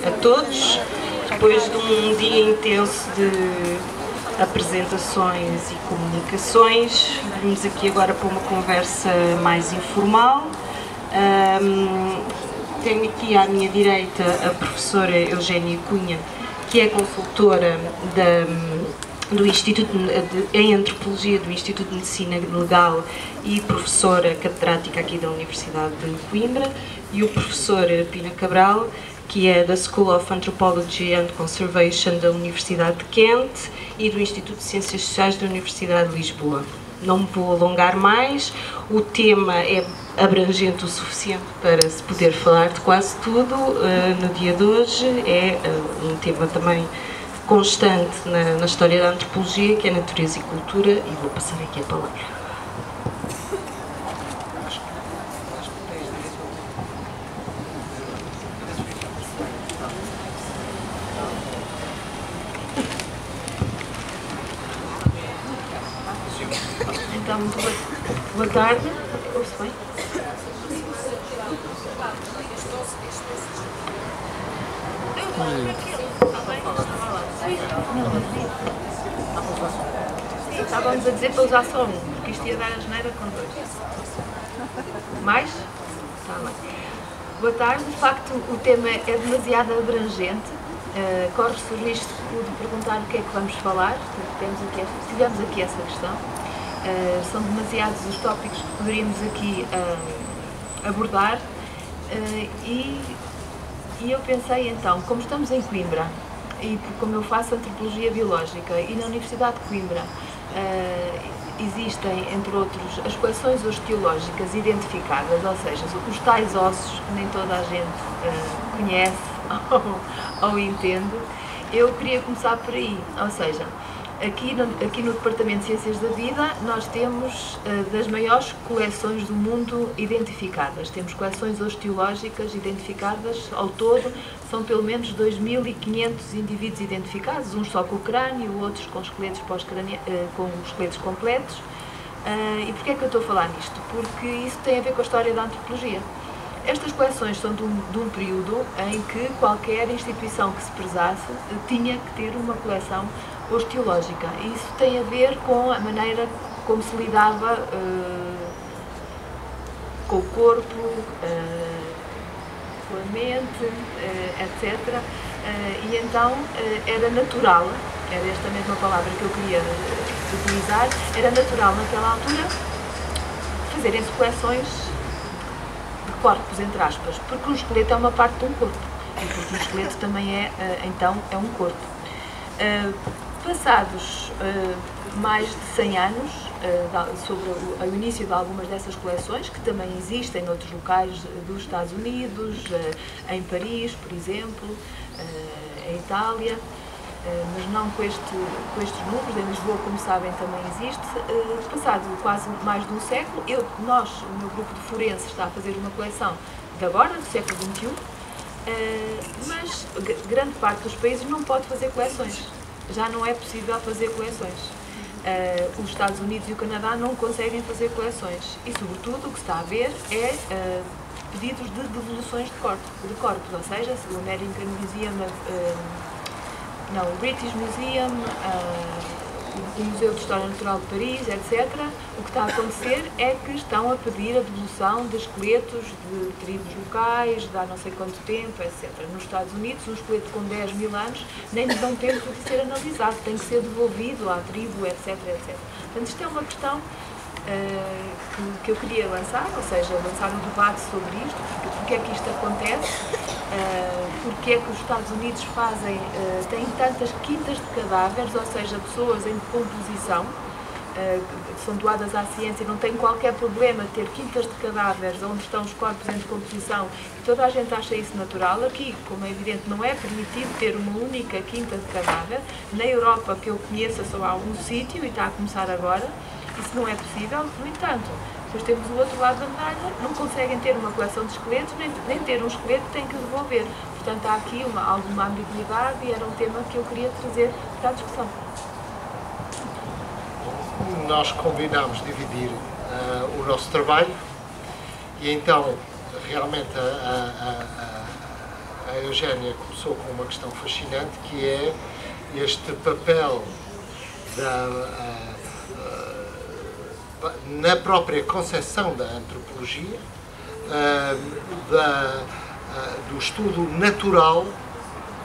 a todos. Depois de um dia intenso de apresentações e comunicações, vimos aqui agora para uma conversa mais informal. Tenho aqui à minha direita a professora Eugénia Cunha, que é consultora do Instituto em Antropologia do Instituto de Medicina Legal e professora catedrática aqui da Universidade de Coimbra, e o professor Pina Cabral, que é da School of Anthropology and Conservation da Universidade de Kent e do Instituto de Ciências Sociais da Universidade de Lisboa. Não me vou alongar mais, o tema é abrangente o suficiente para se poder falar de quase tudo. No dia de hoje é um tema também constante na história da antropologia, que é natureza e cultura, e vou passar aqui a palavra. Então, boa tarde. Ouve-se bem? Estávamos a dizer para usar só um, porque isto ia dar a geneira com dois. Mais? Está bem. Boa tarde. De facto, o tema é demasiado abrangente. Corre-se o risco de perguntar o que é que vamos falar. Tivemos aqui essa questão. São demasiados os tópicos que poderíamos aqui abordar. E eu pensei então, como estamos em Coimbra, e como eu faço antropologia biológica, e na Universidade de Coimbra existem, entre outros, as coleções osteológicas identificadas, ou seja, os tais ossos que nem toda a gente conhece ou entende, eu queria começar por aí, ou seja, aqui no Departamento de Ciências da Vida nós temos das maiores coleções do mundo identificadas. Temos coleções osteológicas identificadas ao todo, são pelo menos 2.500 indivíduos identificados, uns só com o crânio, outros com esqueletos com esqueletos completos. E porquê é que eu estou a falar nisto? Porque isso tem a ver com a história da antropologia. Estas coleções são de um período em que qualquer instituição que se prezasse tinha que ter uma coleção osteológica. E isso tem a ver com a maneira como se lidava com o corpo, com a mente, etc. E então era natural, era esta mesma palavra que eu queria utilizar, era natural naquela altura fazerem-se coleções de corpos, entre aspas, porque o esqueleto é uma parte de um corpo, e porque o esqueleto também então é um corpo. Passados mais de 100 anos, sobre o início de algumas dessas coleções, que também existem noutros locais dos Estados Unidos, em Paris, por exemplo, em Itália, mas não com estes números. Em Lisboa, como sabem, também existe. Passado quase mais de um século, o meu grupo de forenses está a fazer uma coleção de agora, do século XXI, mas grande parte dos países não pode fazer coleções. Já não é possível fazer coleções. Os Estados Unidos e o Canadá não conseguem fazer coleções. E, sobretudo, o que se está a ver é pedidos de devoluções de corpos, ou seja, o American Museum, o British Museum, o Museu de História Natural de Paris, etc. O que está a acontecer é que estão a pedir a devolução de esqueletos de tribos locais, de há não sei quanto tempo, etc. Nos Estados Unidos, um esqueleto com 10.000 anos nem lhe dão tempo de ser analisado, tem que ser devolvido à tribo, etc. etc. Portanto, isto é uma questão que eu queria lançar, ou seja, lançar um debate sobre isto, porque é que isto acontece, porque é que os Estados Unidos têm tantas quintas de cadáveres, ou seja, pessoas em decomposição, que são doadas à ciência e não têm qualquer problema de ter quintas de cadáveres onde estão os corpos em decomposição, e toda a gente acha isso natural. Aqui, como é evidente, não é permitido ter uma única quinta de cadáver. Na Europa, que eu conheço, só há um sítio e está a começar agora. Isso não é possível. No entanto, depois temos o outro lado da medalha, não conseguem ter uma coleção de esqueletos, nem ter um esqueleto têm que devolver. Portanto, há aqui alguma ambiguidade e era um tema que eu queria trazer para a discussão. Nós combinámos dividir o nosso trabalho e então realmente a a Eugénia começou com uma questão fascinante, que é este papel na própria concepção da antropologia, do estudo natural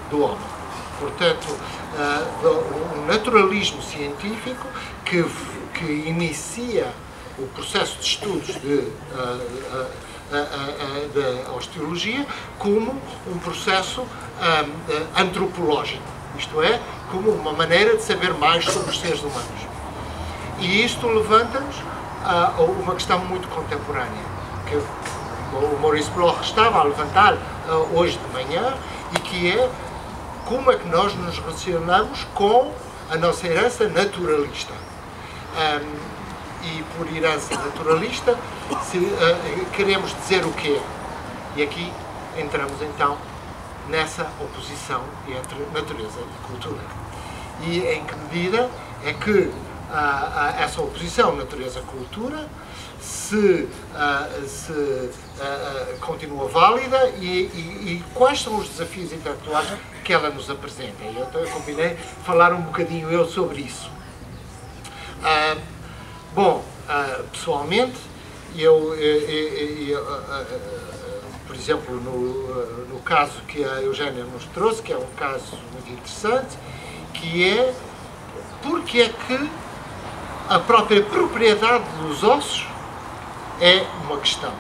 do homem. Portanto, o naturalismo científico que inicia o processo de estudos da osteologia como um processo antropológico, isto é, como uma maneira de saber mais sobre os seres humanos. E isto levanta-nos a uma questão muito contemporânea, que o Maurice Bloch estava a levantar hoje de manhã, e que é como é que nós nos relacionamos com a nossa herança naturalista. E por herança naturalista queremos dizer o quê? E aqui entramos então nessa oposição entre natureza e cultura. E em que medida é que essa oposição natureza-cultura se continua válida e quais são os desafios intelectuais que ela nos apresenta. E eu combinei falar um bocadinho eu sobre isso. Pessoalmente, por exemplo, no caso que a Eugénia nos trouxe, que é um caso muito interessante, que é porque é que a própria propriedade dos ossos é uma questão.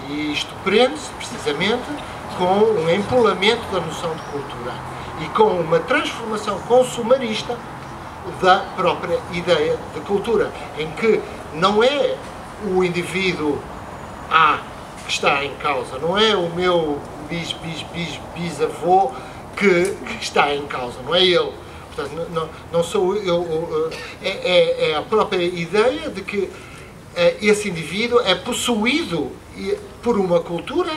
E isto prende-se precisamente com um empolamento da noção de cultura e com uma transformação consumarista da própria ideia de cultura, em que não é o indivíduo A que está em causa, não é o meu bisavô que está em causa, não é ele. Portanto, não sou eu, é a própria ideia de que esse indivíduo é possuído por uma cultura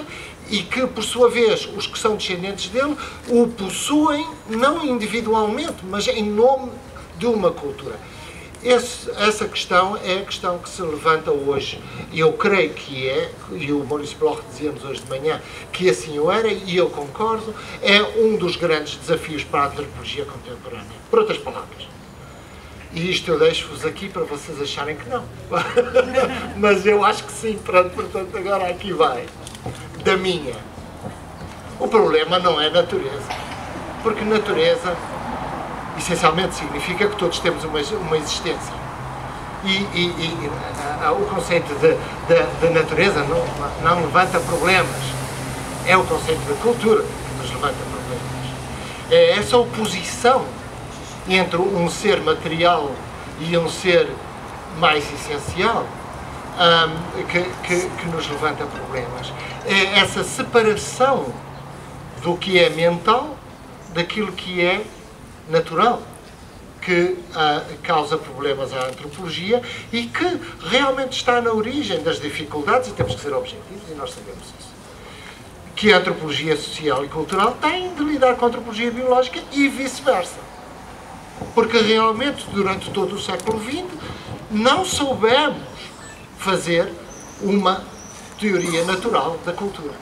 e que, por sua vez, os que são descendentes dele o possuem não individualmente, mas em nome de uma cultura. Essa questão é a questão que se levanta hoje. Eu creio que é, e o Maurice Bloch dizia-nos hoje de manhã que assim o era, e eu concordo, é um dos grandes desafios para a antropologia contemporânea. Por outras palavras. E isto eu deixo-vos aqui para vocês acharem que não. Mas eu acho que sim, portanto agora aqui vai. Da minha. O problema não é natureza. Porque natureza essencialmente significa que todos temos uma existência. O conceito de natureza não levanta problemas. É o conceito da cultura que nos levanta problemas. É essa oposição entre um ser material e um ser mais essencial que nos levanta problemas. É essa separação do que é mental daquilo que é natural que causa problemas à antropologia e que realmente está na origem das dificuldades, e temos que ser objetivos, e nós sabemos isso, que a antropologia social e cultural tem de lidar com a antropologia biológica e vice-versa. Porque realmente, durante todo o século XX, não soubemos fazer uma teoria natural da cultura.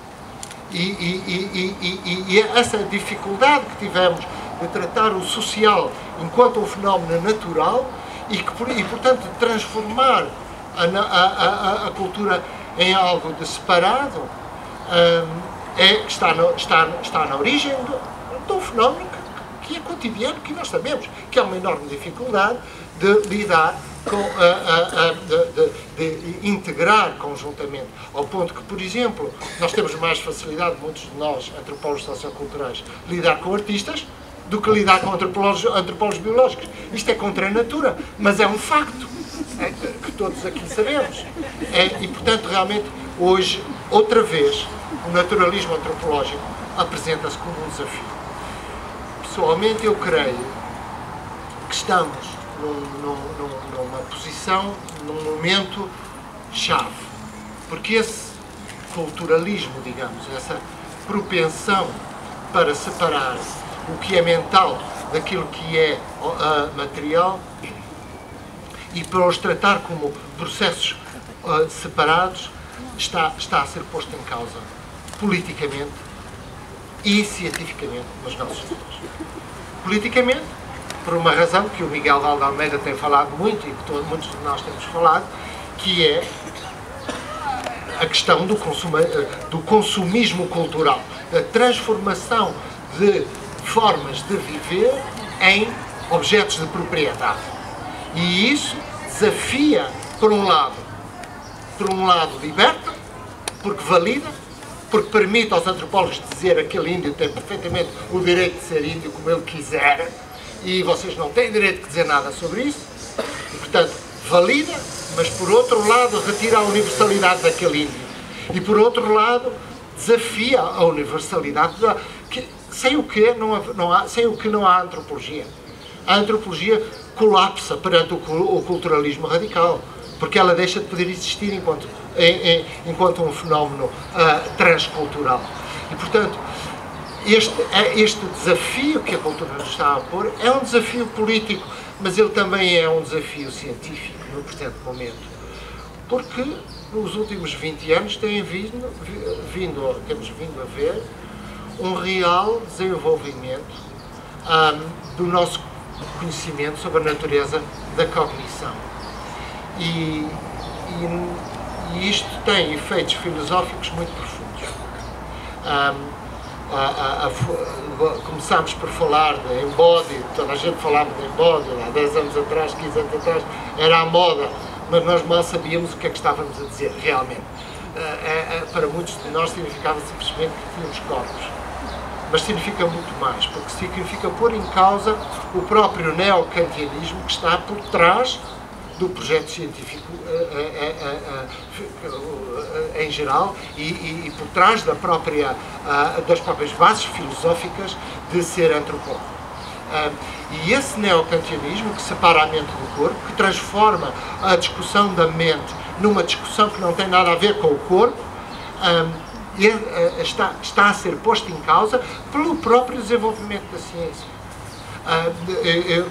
E essa dificuldade que tivemos de tratar o social enquanto um fenómeno natural e, portanto, de transformar a cultura em algo de separado, está na origem de um fenómeno que é cotidiano, que nós sabemos que é uma enorme dificuldade de lidar com, de integrar conjuntamente, ao ponto que, por exemplo, nós temos mais facilidade, muitos de nós, antropólogos socioculturais, lidar com artistas do que lidar com antropólogos biológicos. Isto é contra a natura, mas é um facto que todos aqui sabemos. E, portanto, realmente, hoje, outra vez, o naturalismo antropológico apresenta-se como um desafio. Pessoalmente, eu creio que estamos numa posição, num momento chave, porque esse culturalismo, digamos, essa propensão para separar o que é mental daquilo que é material e para os tratar como processos separados, está a ser posto em causa politicamente e cientificamente nos nossos estudos. Politicamente, por uma razão que o Miguel Valde Almeida tem falado muito e que muitos de nós temos falado, que é a questão do consumismo cultural, da transformação de formas de viver em objetos de propriedade. E isso desafia, por um lado liberta, porque valida, porque permite aos antropólogos dizer que aquele índio tem perfeitamente o direito de ser índio como ele quiser, e vocês não têm direito de dizer nada sobre isso, e portanto valida, mas por outro lado retira a universalidade daquele índio, e por outro lado desafia a universalidade sem o que não há antropologia. A antropologia colapsa perante o culturalismo radical, porque ela deixa de poder existir enquanto um fenómeno transcultural. E portanto este desafio que a cultura nos está a pôr é um desafio político, mas ele também é um desafio científico no presente momento, porque nos últimos 20 anos temos vindo a ver um real desenvolvimento do nosso conhecimento sobre a natureza da cognição. E isto tem efeitos filosóficos muito profundos. Começámos por falar de embody, toda a gente falava de embody, há 10 anos atrás, 15 anos atrás, era a moda, mas nós mal sabíamos o que é que estávamos a dizer realmente. Para muitos de nós significava simplesmente que tínhamos corpos, mas significa muito mais, porque significa pôr em causa o próprio neocantianismo que está por trás do projeto científico em geral e por trás das próprias bases filosóficas de ser antropólogo. E esse neocantianismo que separa a mente do corpo, que transforma a discussão da mente numa discussão que não tem nada a ver com o corpo, está a ser posto em causa pelo próprio desenvolvimento da ciência.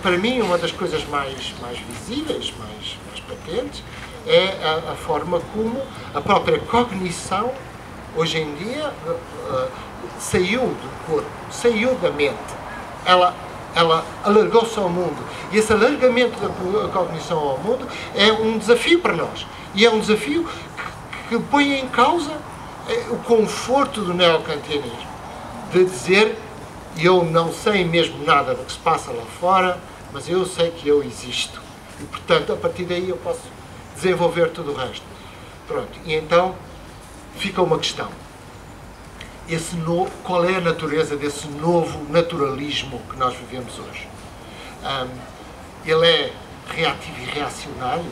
Para mim, uma das coisas mais visíveis, mais patentes, é a forma como a própria cognição, hoje em dia, saiu do corpo, saiu da mente. Ela alargou-se ao mundo. E esse alargamento da cognição ao mundo é um desafio para nós. E é um desafio que põe em causa o conforto do neocantianismo, de dizer: eu não sei mesmo nada do que se passa lá fora, mas eu sei que eu existo. E, portanto, a partir daí eu posso desenvolver tudo o resto. Pronto. E então fica uma questão. Qual é a natureza desse novo naturalismo que nós vivemos hoje? Ele é reativo e reacionário?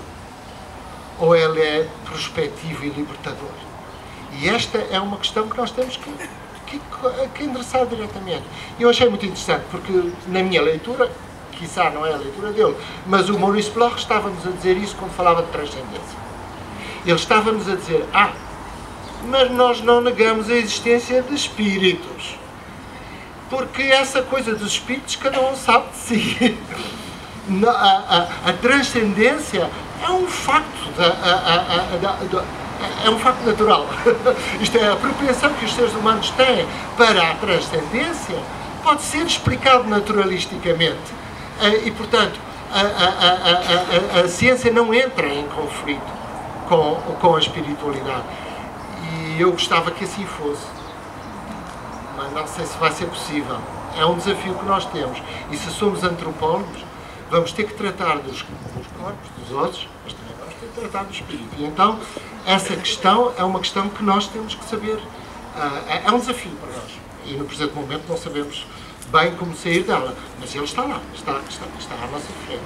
Ou ele é prospectivo e libertador? E esta é uma questão que nós temos que endereçar diretamente. E eu achei muito interessante, porque na minha leitura, quiçá não é a leitura dele, mas o Maurice Bloch estava-nos a dizer isso quando falava de transcendência. Ele estava-nos a dizer: mas nós não negamos a existência de espíritos, porque essa coisa dos espíritos cada um sabe de si. A transcendência é um facto é um facto natural. Isto é, a propensão que os seres humanos têm para a transcendência pode ser explicado naturalisticamente. E, portanto, a ciência não entra em conflito com a espiritualidade. E eu gostava que assim fosse. Mas não sei se vai ser possível. É um desafio que nós temos. E se somos antropólogos, vamos ter que tratar dos corpos, dos ossos, mas também vamos ter que tratar do espírito. E então, essa questão é uma questão que nós temos que saber. É um desafio para nós. E no presente momento não sabemos bem como sair dela. Mas ele está lá, está à nossa frente.